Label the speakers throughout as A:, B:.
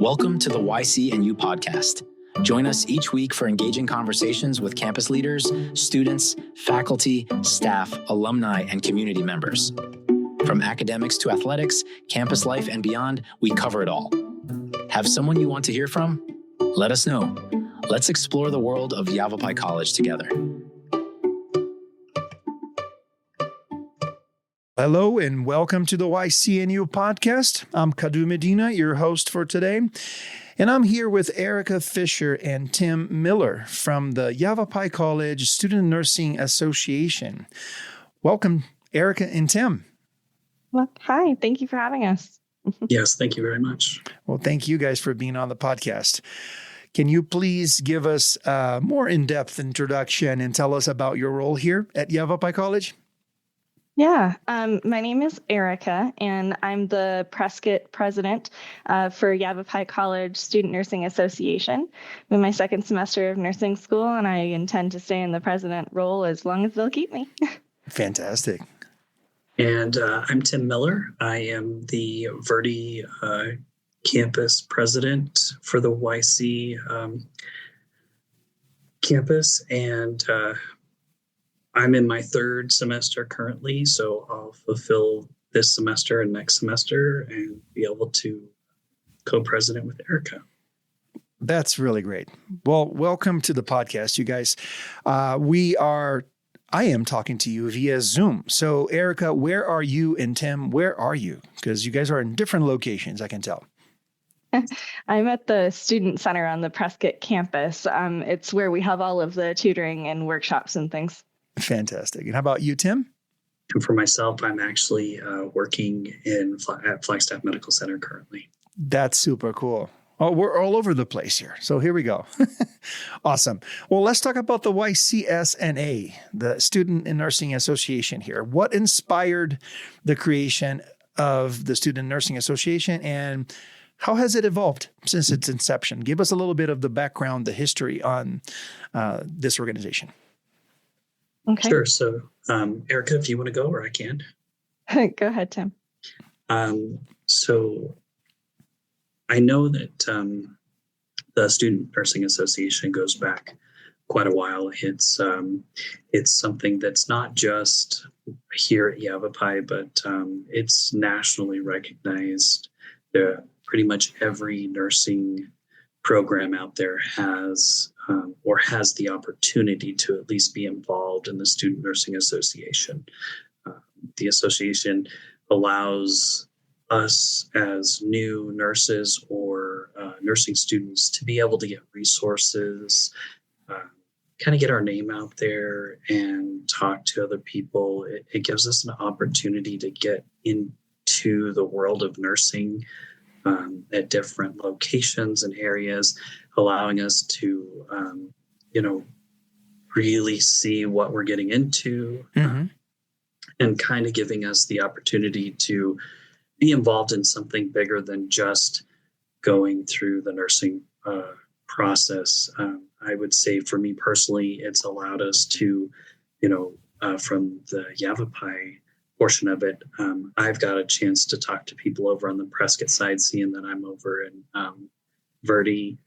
A: Welcome to the YCNU podcast. Join us each week for engaging conversations with campus leaders, students, faculty, staff, alumni, and community members. From academics to athletics, campus life, and beyond, we cover it all. Have someone you want to hear from? Let us know. Let's explore the world of Yavapai College together.
B: Hello and welcome to the YCNU podcast. I'm Cadu Medina, your host for today. And I'm here with Erika Fisher and Tim Miller from the Yavapai College Student Nursing Association. Welcome, Erika and Tim.
C: Well, hi, thank you for having us.
D: Yes, thank you very much.
B: Well, thank you guys for being on the podcast. Can you please give us a more in-depth introduction and tell us about your role here at Yavapai College?
C: Yeah, my name is Erika, and I'm the Prescott president for Yavapai College Student Nursing Association. I'm in my second semester of nursing school, and I intend to stay in the president role as long as they'll keep me.
B: Fantastic.
D: And I'm Tim Miller. I am the Verde campus president for the YC campus, and I'm in my third semester currently, so I'll fulfill this semester and next semester and be able to co-president with Erika.
B: That's really great. Well, welcome to the podcast, you guys. I am talking to you via Zoom. So Erika, where are you? And Tim, where are you? Because you guys are in different locations, I can tell.
C: I'm at the Student Center on the Prescott campus. It's where we have all of the tutoring and workshops and things.
B: Fantastic. And how about you, Tim?
D: And for myself, I'm actually working at Flagstaff Medical Center currently.
B: That's super cool. Oh, we're all over the place here. So here we go. Awesome. Well, let's talk about the YCSNA, the Student Nursing Association here. What inspired the creation of the Student Nursing Association, and how has it evolved since its inception? Give us a little bit of the background, the history on this organization.
C: Okay.
D: Sure. So, Erika, if you want to go, or I can.
C: Go ahead, Tim.
D: So I know that the Student Nursing Association goes back quite a while. It's something that's not just here at Yavapai, but it's nationally recognized. Pretty much every nursing program out there has the opportunity to at least be involved in the Student Nursing Association. The association allows us as new nurses or nursing students to be able to get resources, kind of get our name out there and talk to other people. It gives us an opportunity to get into the world of nursing at different locations and areas, allowing us to, really see what we're getting into, and kind of giving us the opportunity to be involved in something bigger than just going through the nursing process. I would say for me personally, it's allowed us to, from the Yavapai portion of it, I've got a chance to talk to people over on the Prescott side, seeing that I'm over in Verde.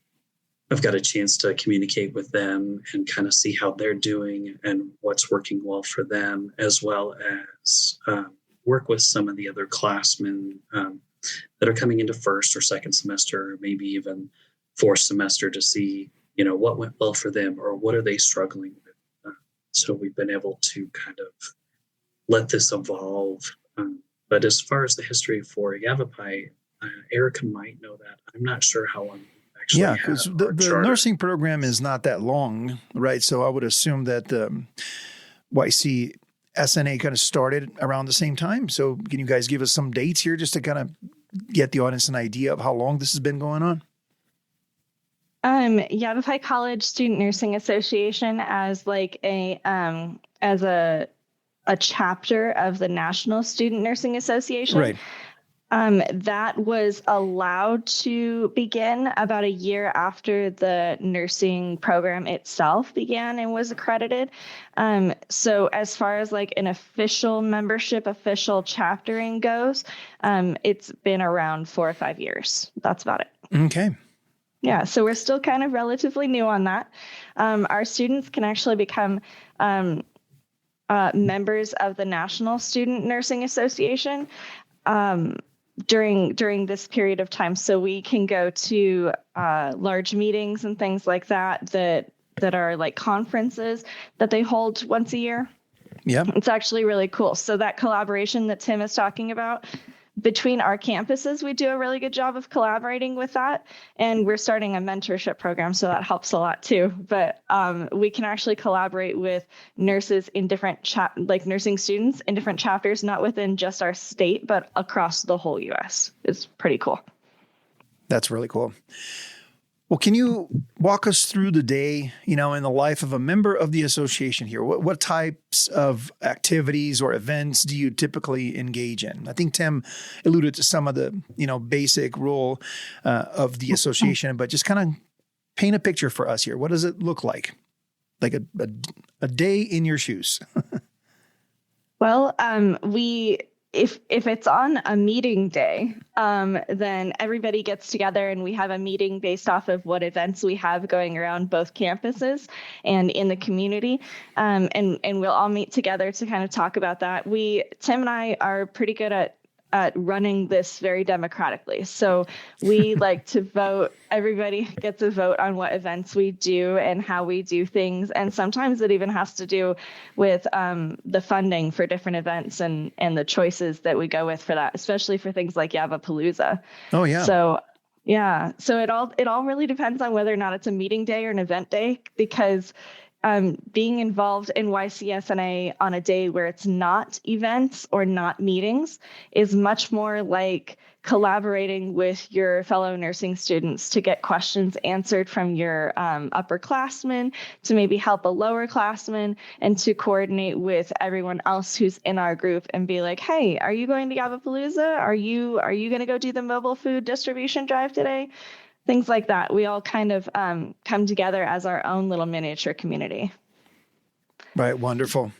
D: I've got a chance to communicate with them and kind of see how they're doing and what's working well for them, as well as work with some of the other classmen that are coming into first or second semester, or maybe even fourth semester, to see, what went well for them or what are they struggling with. So we've been able to kind of let this evolve. But as far as the history for Yavapai, Erika might know that. I'm not sure how long.
B: Yeah, because the nursing program is not that long, right? So I would assume that YCSNA kind of started around the same time. So can you guys give us some dates here just to kind of get the audience an idea of how long this has been going on?
C: Yavapai College Student Nursing Association as like a chapter of the National Student Nursing Association.
B: Right.
C: That was allowed to begin about a year after the nursing program itself began and was accredited. So as far as like an official membership, official chaptering goes, it's been around 4 or 5 years. That's about it.
B: Okay.
C: Yeah, so we're still kind of relatively new on that. Our students can actually become members of the National Student Nursing Association during this period of time. So we can go to large meetings and things like that are like conferences that they hold once a year.
B: Yeah.
C: It's actually really cool. So that collaboration that Tim is talking about between our campuses, we do a really good job of collaborating with that. And we're starting a mentorship program, so that helps a lot too. But we can actually collaborate with nurses in different nursing students in different chapters, not within just our state, but across the whole U.S. It's pretty cool.
B: That's really cool. Well, can you walk us through the day, in the life of a member of the association here? What types of activities or events do you typically engage in? I think Tim alluded to some of the, basic role of the association, but just kind of paint a picture for us here. What does it look like? Like a day in your shoes.
C: Well, if it's on a meeting day, then everybody gets together and we have a meeting based off of what events we have going around both campuses and in the community. And we'll all meet together to kind of talk about that. Tim and I are pretty good at running this very democratically. So we like to vote. Everybody gets a vote on what events we do and how we do things. And sometimes it even has to do with the funding for different events and the choices that we go with for that, especially for things like Yavapalooza.
B: Oh, yeah.
C: So yeah. So it all really depends on whether or not it's a meeting day or an event day, because being involved in YCSNA on a day where it's not events or not meetings is much more like collaborating with your fellow nursing students to get questions answered from your upperclassmen, to maybe help a lowerclassman, and to coordinate with everyone else who's in our group and be like, hey, are you going to Yavapalooza? Are you going to go do the mobile food distribution drive today? Things like that. We all kind of come together as our own little miniature community.
B: Right. Wonderful.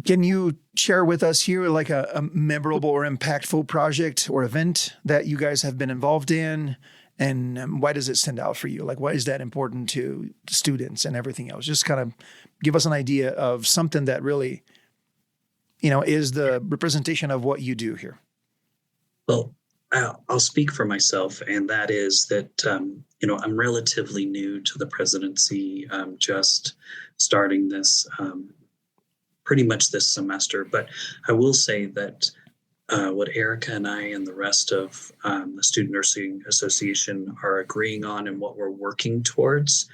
B: Can you share with us here like a memorable or impactful project or event that you guys have been involved in? And why does it stand out for you? Like, why is that important to students and everything else? Just kind of give us an idea of something that really, is the representation of what you do here.
D: Well, I'll speak for myself, and that is that, I'm relatively new to the presidency, just starting this pretty much this semester. But I will say that what Erika and I and the rest of the Student Nursing Association are agreeing on and what we're working towards,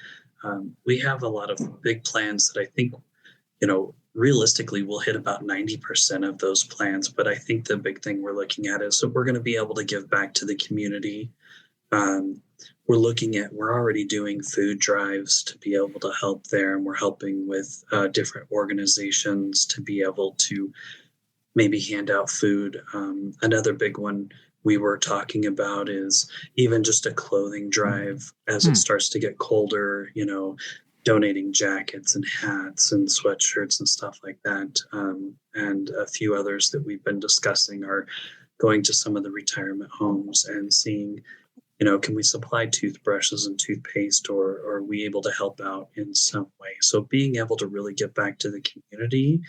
D: we have a lot of big plans that I think, realistically, we'll hit about 90% of those plans. But I think the big thing we're looking at is that we're going to be able to give back to the community. We're already doing food drives to be able to help there. And we're helping with different organizations to be able to maybe hand out food. Another big one we were talking about is even just a clothing drive as it starts to get colder, donating jackets and hats and sweatshirts and stuff like that. And a few others that we've been discussing are going to some of the retirement homes and seeing, can we supply toothbrushes and toothpaste, or are we able to help out in some way? So being able to really get back to the community.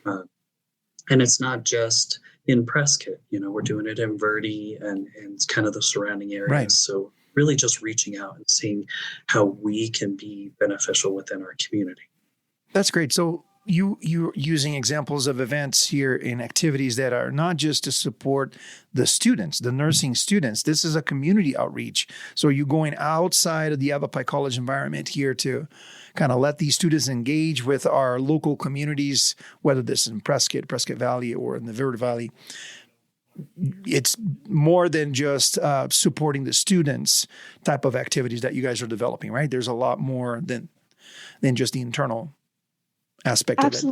D: And it's not just in Prescott, we're doing it in Verde and kind of the surrounding areas.
B: Right.
D: So really just reaching out and seeing how we can be beneficial within our community.
B: That's great. So you're using examples of events here in activities that are not just to support the students, the nursing students. This is a community outreach. So you're going outside of the Yavapai College environment here to kind of let these students engage with our local communities, whether this is in Prescott Valley, or in the Verde Valley. It's more than just supporting the students type of activities that you guys are developing, right? There's a lot more than just the internal aspect of it.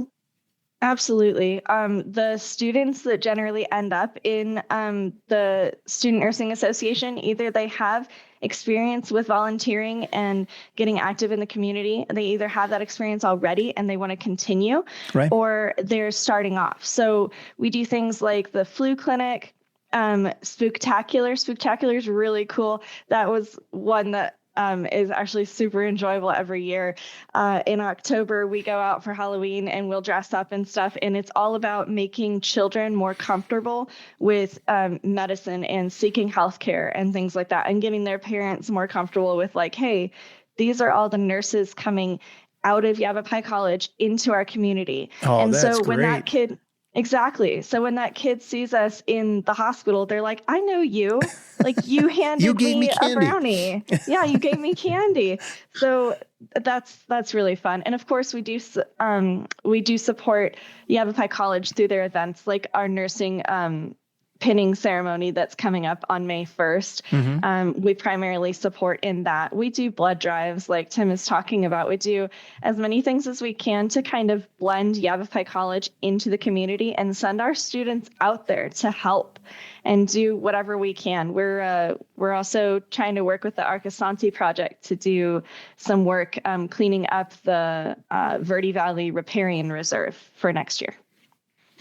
C: Absolutely. The students that generally end up in the Student Nursing Association, either they have experience with volunteering and getting active in the community. They either have that experience already and they want to continue,
B: right,
C: or they're starting off. So we do things like the flu clinic. Spooktacular. Spooktacular is really cool. That was one that is actually super enjoyable every year. In October, we go out for Halloween and we'll dress up and stuff. And it's all about making children more comfortable with medicine and seeking healthcare and things like that, and getting their parents more comfortable with like, hey, these are all the nurses coming out of Yavapai College into our community.
B: Oh,
C: and
B: that's
C: so when
B: great.
C: that kid Exactly. So when that kid sees us in the hospital, they're like, I know you. Like, you handed
B: gave me
C: a
B: candy.
C: brownie. Yeah, you gave me candy. So that's really fun. And of course, we do support Yavapai College through their events, like our nursing pinning ceremony that's coming up on May 1st. We primarily support in that. We do blood drives like Tim is talking about. We do as many things as we can to kind of blend Yavapai College into the community and send our students out there to help and do whatever we can. We're also trying to work with the Arcasanti project to do some work cleaning up the Verde Valley Riparian Reserve for next year.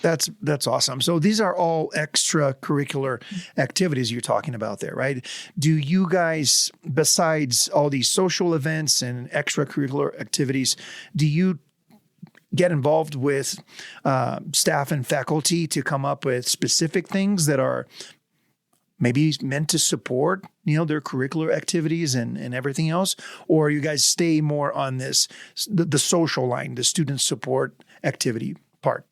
B: That's awesome. So these are all extracurricular activities you're talking about there, right? Do you guys, besides all these social events and extracurricular activities, do you get involved with staff and faculty to come up with specific things that are maybe meant to support, their curricular activities and everything else? Or you guys stay more on the social line, the student support activity part?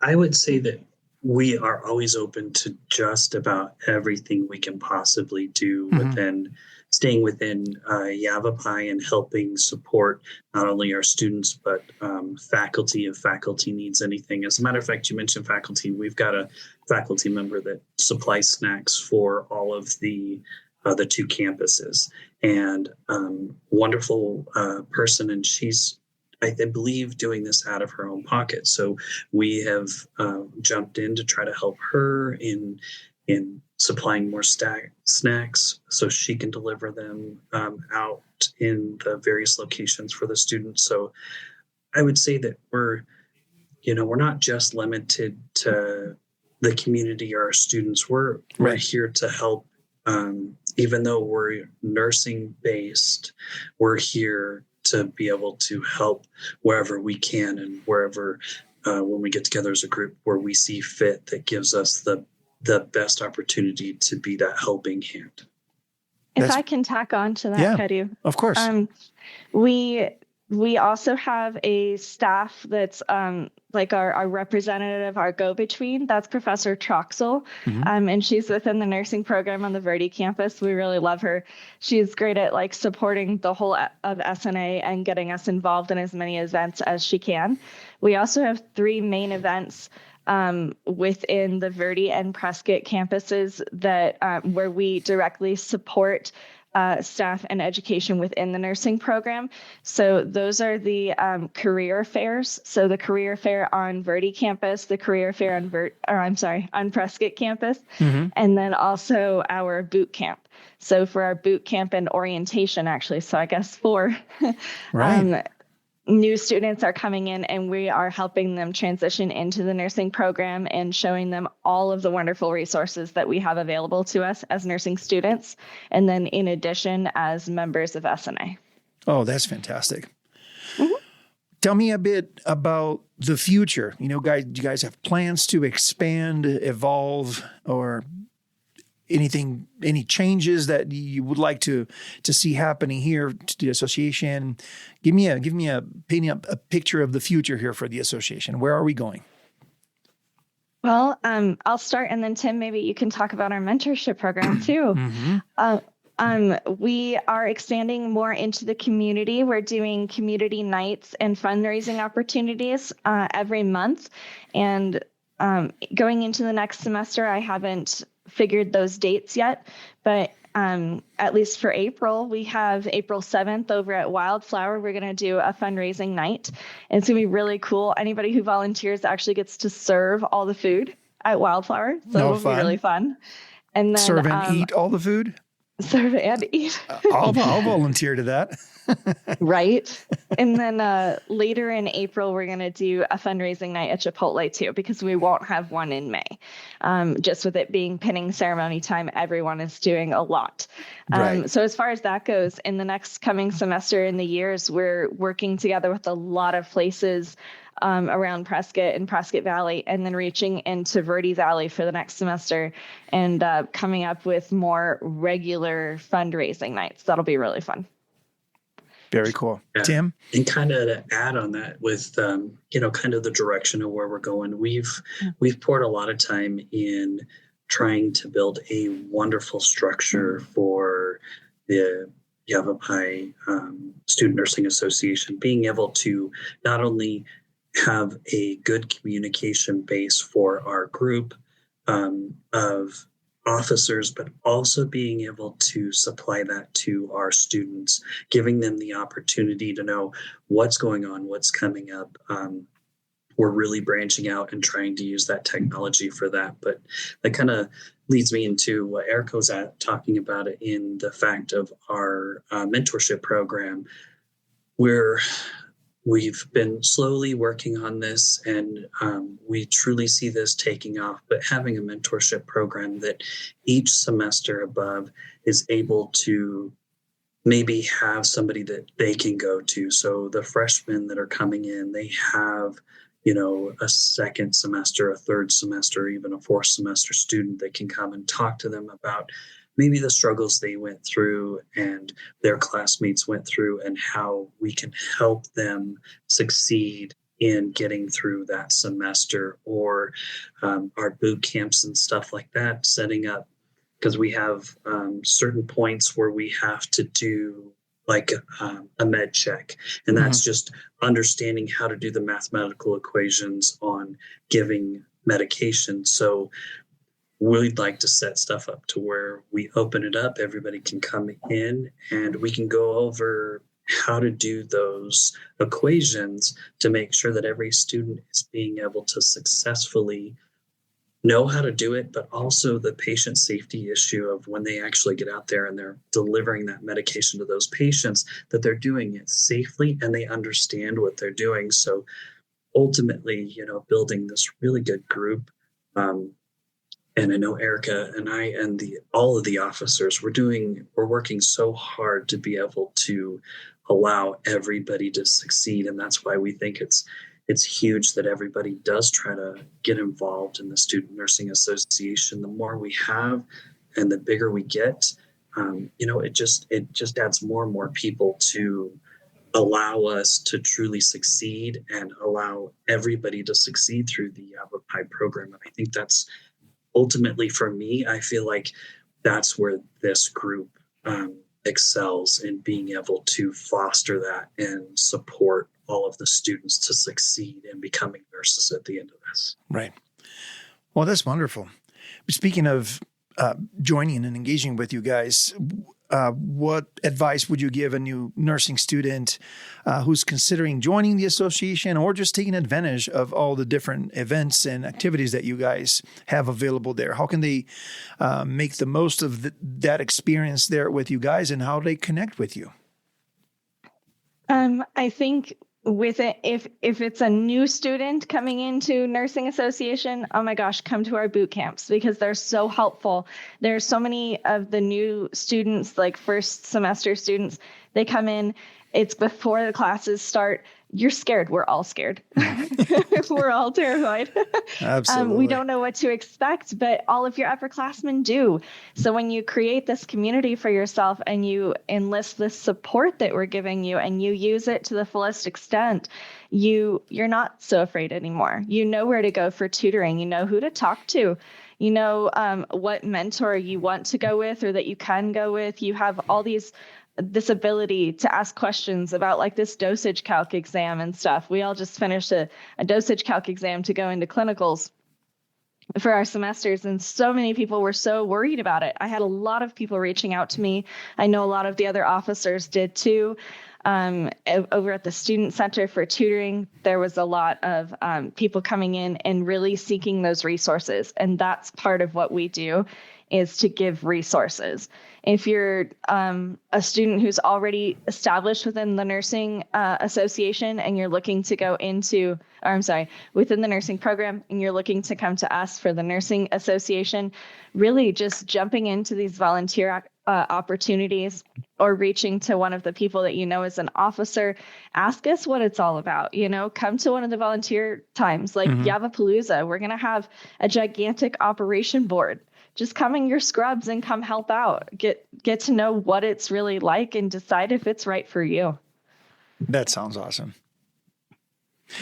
D: I would say that we are always open to just about everything we can possibly do staying within Yavapai and helping support not only our students, but faculty if faculty needs anything. As a matter of fact, you mentioned faculty. We've got a faculty member that supplies snacks for all of the two campuses, and wonderful person. And she's, I believe, doing this out of her own pocket. So we have jumped in to try to help her in supplying more snacks so she can deliver them out in the various locations for the students. So I would say that we're not just limited to the community or our students. We're here to help. Even though we're nursing based, we're here to be able to help wherever we can and wherever, when we get together as a group where we see fit, that gives us the best opportunity to be that helping hand.
C: If I can tack on to that, Cadu.
B: Of course.
C: We also have a staff that's like our representative, our go-between. That's Professor Troxel, and she's within the nursing program on the Verde campus. We really love her. She's great at like supporting the whole of SNA and getting us involved in as many events as she can. We also have 3 main events within the Verde and Prescott campuses that where we directly support staff and education within the nursing program. So those are the career fairs. So the career fair on Verde campus, the career fair on Prescott campus, and then also our boot camp. So for our boot camp and orientation, actually, so I guess 4 new students are coming in, and we are helping them transition into the nursing program and showing them all of the wonderful resources that we have available to us as nursing students. And then in addition, as members of SNA.
B: Oh, that's fantastic. Tell me a bit about the future. Do you guys have plans to expand, evolve, or any changes that you would like to see happening here to the association? Painting a picture of the future here for the association. Where are we going?
C: Well, I'll start, and then Tim, maybe you can talk about our mentorship program too. We are expanding more into the community. We're doing community nights and fundraising opportunities every month. And going into the next semester, I haven't figured those dates yet, but at least for April, we have April 7th over at Wildflower. We're going to do a fundraising night. And it's going to be really cool. Anybody who volunteers actually gets to serve all the food at Wildflower. So it'll be really fun. And then
B: serve and eat all the food?
C: serve and eat.
B: I'll volunteer to that.
C: Right. And then later in April, we're going to do a fundraising night at Chipotle too, because we won't have one in May. Just with it being pinning ceremony time, everyone is doing a lot.
B: Right.
C: So as far as that goes, in the next coming semester in the years, we're working together with a lot of places around Prescott and Prescott Valley, and then reaching into Verde Valley for the next semester and coming up with more regular fundraising nights. That'll be really fun.
B: Very cool.
D: Yeah.
B: Tim?
D: And kind of to add on that with, kind of the direction of where we're going, we've poured a lot of time in trying to build a wonderful structure for the Yavapai Student Nursing Association, being able to not only have a good communication base for our group of officers, but also being able to supply that to our students, giving them the opportunity to know what's going on, what's coming up. We're really branching out and trying to use that technology for that. But that kind of leads me into what Erika was talking about it in the fact of our mentorship program, where we've been slowly working on this, and we truly see this taking off. But having a mentorship program that each semester above is able to maybe have somebody that they can go to. So the freshmen that are coming in, they have, a second semester, a third semester, even a fourth semester student that can come and talk to them about maybe the struggles they went through and their classmates went through, and how we can help them succeed in getting through that semester, or our boot camps and stuff like that, setting up, because we have certain points where we have to do like a med check. And that's just understanding how to do the mathematical equations on giving medication. So we'd like to set stuff up to where we open it up, everybody can come in, and we can go over how to do those equations to make sure that every student is being able to successfully know how to do it, but also the patient safety issue of when they actually get out there and they're delivering that medication to those patients, that they're doing it safely and they understand what they're doing. So ultimately, building this really good group. And I know Erika and I and all of the officers, we're working so hard to be able to allow everybody to succeed. And that's why we think it's huge that everybody does try to get involved in the Student Nursing Association. The more we have and the bigger we get, it just adds more and more people to allow us to truly succeed and allow everybody to succeed through the Yavapai program. And I think that's ultimately, for me, I feel like that's where this group excels in being able to foster that and support all of the students to succeed in becoming nurses at the end of this.
B: Right. Well, that's wonderful. Speaking of joining and engaging with you guys, what advice would you give a new nursing student who's considering joining the association or just taking advantage of all the different events and activities that you guys have available there? How can they make the most of that experience there with you guys, and how do they connect with you?
C: I think with it, if it's a new student coming into Nursing Association, oh my gosh, come to our boot camps because they're so helpful. There's so many of the new students, like first semester students, they come in, it's before the classes start. You're scared. We're all scared. We're all terrified.
B: Absolutely.
C: We don't know what to expect, but all of your upperclassmen do. So when you create this community for yourself and you enlist this support that we're giving you and you use it to the fullest extent, you're not so afraid anymore. You know where to go for tutoring. You know who to talk to. You know what mentor you want to go with or that you can go with. You have all this ability to ask questions about like this dosage calc exam and stuff. We all just finished a dosage calc exam to go into clinicals for our semesters. And so many people were so worried about it. I had a lot of people reaching out to me. I know a lot of the other officers did too. Over at the student center for tutoring, there was a lot of people coming in and really seeking those resources. And that's part of what we do is to give resources. If you're a student who's already established within the nursing association and you're looking to go into, or I'm sorry, within the nursing program and you're looking to come to us for the nursing association, really just jumping into these volunteer opportunities or reaching to one of the people that you know as an officer, ask us what it's all about. Come to one of the volunteer times like Yavapalooza. We're going to have a gigantic operation board. Just come in your scrubs and come help out. Get to know what it's really like and decide if it's right for you.
B: That sounds awesome.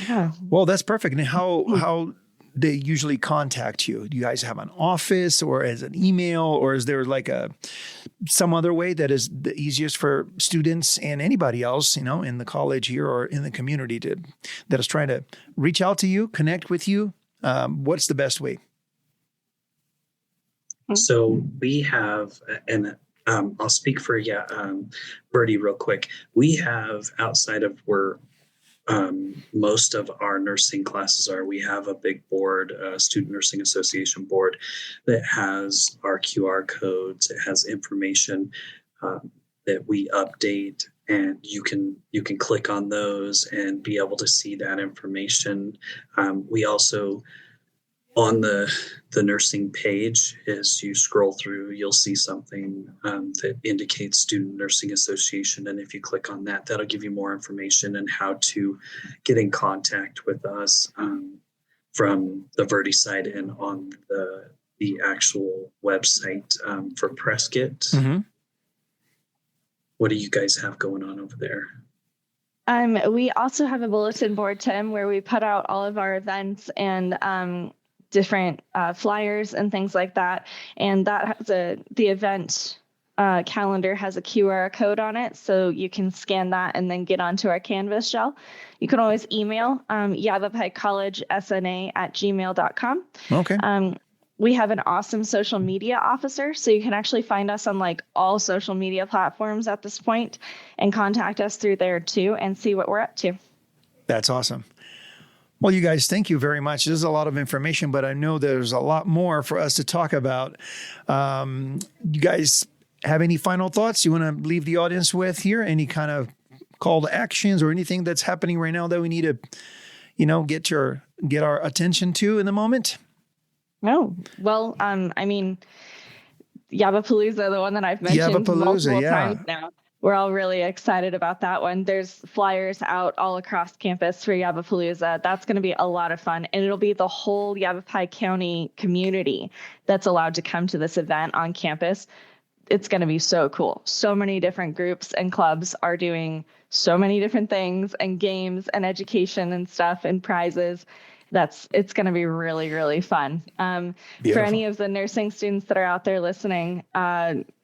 C: Yeah.
B: Well, that's perfect. And how they usually contact you? Do you guys have an office or as an email, or is there like some other way that is the easiest for students and anybody else, in the college here or in the community that is trying to reach out to you, connect with you? What's the best way?
D: So we have, and I'll speak for Birdie real quick. We have, outside of where most of our nursing classes are, we have a big board, Student Nursing Association board, that has our QR codes. It has information that we update, and you can click on those and be able to see that information. We also, on the nursing page, as you scroll through, you'll see something that indicates Student Nursing Association. And if you click on that, that'll give you more information on how to get in contact with us from the Verde side and on the actual website for Prescott. Mm-hmm. What do you guys have going on over there?
C: We also have a bulletin board, Tim, where we put out all of our events and different flyers and things like that. And that has the event calendar has a QR code on it, so you can scan that and then get onto our Canvas shell. You can always email yavapaicollegesna@gmail.com.
B: Okay.
C: We have an awesome social media officer, so you can actually find us on like all social media platforms at this point and contact us through there too and see what we're up to.
B: That's awesome. Well, you guys, thank you very much. This is a lot of information, but I know there's a lot more for us to talk about. You guys have any final thoughts you want to leave the audience with here? Any kind of call to actions or anything that's happening right now that we need to, get our attention to in the moment?
C: No. Well, Yavapalooza, the one that I've mentioned multiple times now. We're all really excited about that one. There's flyers out all across campus for Yavapalooza. That's going to be a lot of fun. And it'll be the whole Yavapai County community that's allowed to come to this event on campus. It's going to be so cool. So many different groups and clubs are doing so many different things and games and education and stuff and prizes. It's going to be really, really fun. For any of the nursing students that are out there listening,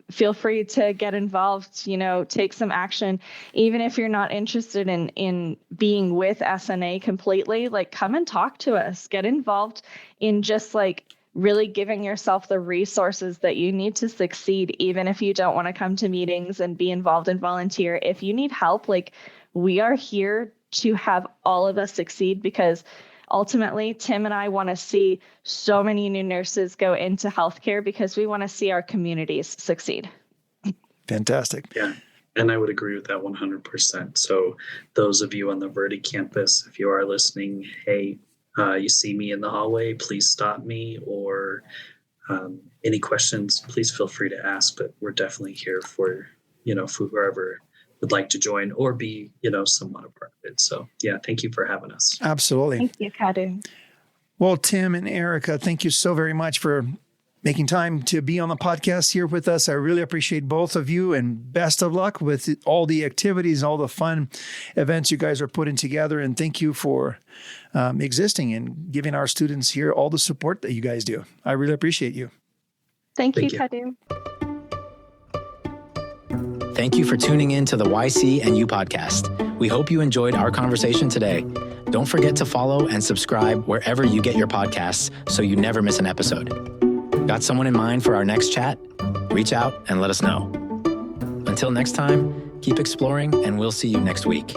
C: feel free to get involved, take some action. Even if you're not interested in being with SNA completely, like come and talk to us, get involved in just like really giving yourself the resources that you need to succeed. Even if you don't want to come to meetings and be involved and volunteer, if you need help, like we are here to have all of us succeed, because ultimately, Tim and I want to see so many new nurses go into healthcare because we want to see our communities succeed.
B: Fantastic.
D: Yeah, and I would agree with that 100%. So those of you on the Verde campus, if you are listening, hey, you see me in the hallway, please stop me, or any questions, please feel free to ask. But we're definitely here for whoever would like to join or be, somewhat a part of it. So yeah, thank you for having us.
B: Absolutely.
C: Thank you, Cadu.
B: Well, Tim and Erika, thank you so very much for making time to be on the podcast here with us. I really appreciate both of you, and best of luck with all the activities, all the fun events you guys are putting together. And thank you for existing and giving our students here all the support that you guys do. I really appreciate you.
C: Thank you, Cadu.
A: Thank you for tuning in to the YCNU podcast. We hope you enjoyed our conversation today. Don't forget to follow and subscribe wherever you get your podcasts so you never miss an episode. Got someone in mind for our next chat? Reach out and let us know. Until next time, keep exploring, and we'll see you next week.